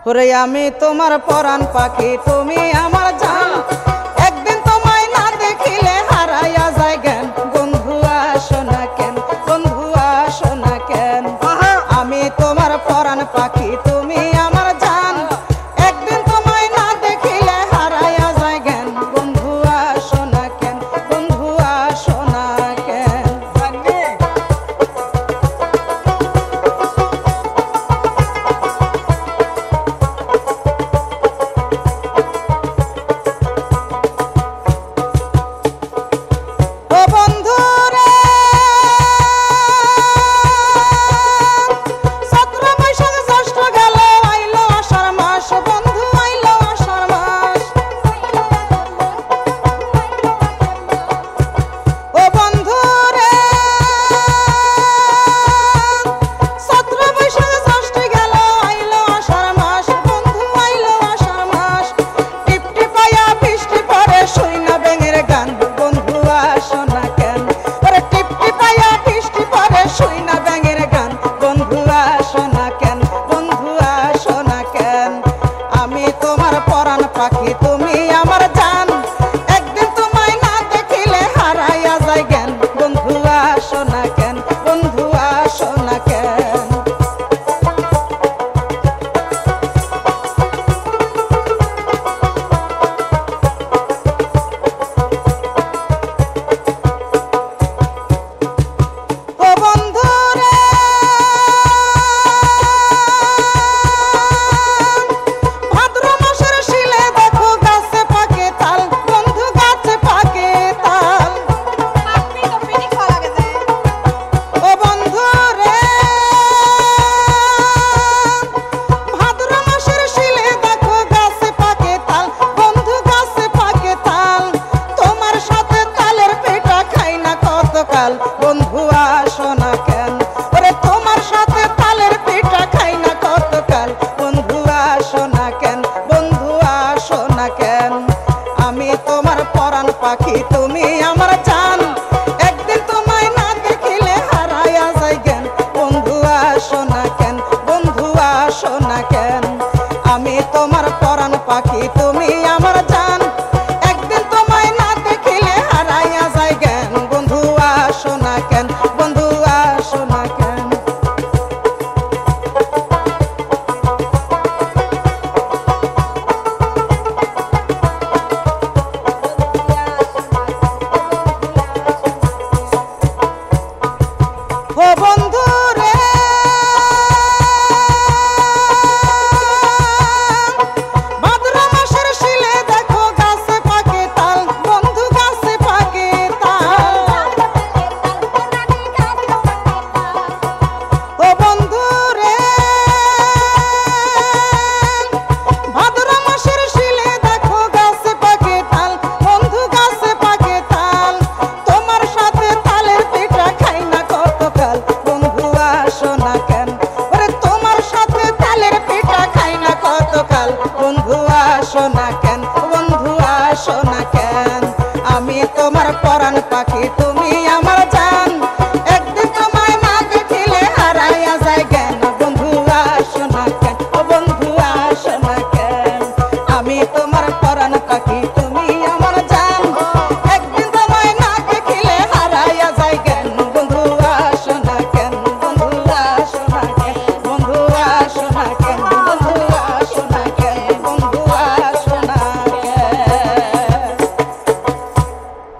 ওরে আমি তোমার পরাণ পাখি, তুমি আমার জান। একদিন তোমায় না দেখিলে হারাইয়া যায় জ্ঞান। বন্ধু আসো না কেন, বন্ধু আসো না কেন। আমি তোমার পরাণ পাখি, তুমি আমার জান। একদিন তোমায় না দেখিলে হারাইয়া যায় জ্ঞান। বন্ধু আসো না কেন, বন্ধু আসো না কেন। পাখি তুমি আমার জান, একদিন তোমায় না দেখিলে হারাইয়া যায় জ্ঞান। বন্ধু আসো না কেন, বন্ধু আসো না কেন। ও বন্ধু রে ভাদ্র মাসের শিলে দেখো গাছে পাকে তাল। বন্ধু গাছে পাকে তাল। ও বন্ধু রে ভাদ্র মাসের শিলে দেখো গাছে পাকে তাল। বন্ধু গাছে পাকে তাল। তোমার সাথে তালের পেটা খাই না কতকাল। বন্ধু আসো না কেন, ওরে তোমার সাথে তালের পেটা খাই না কতকাল। বন্ধু আসো না কেন, বন্ধু আসো না কেন। আমি তোমার পরাণ পাখি, তুমি আমার জান। একদিন তোমায় না দেখিলে হারাইয়া যায় জ্ঞান। বন্ধু আসো না কেন, বন্ধু আসো না কেন। আমি তোমার পরাণ পাখি, তুমি আমার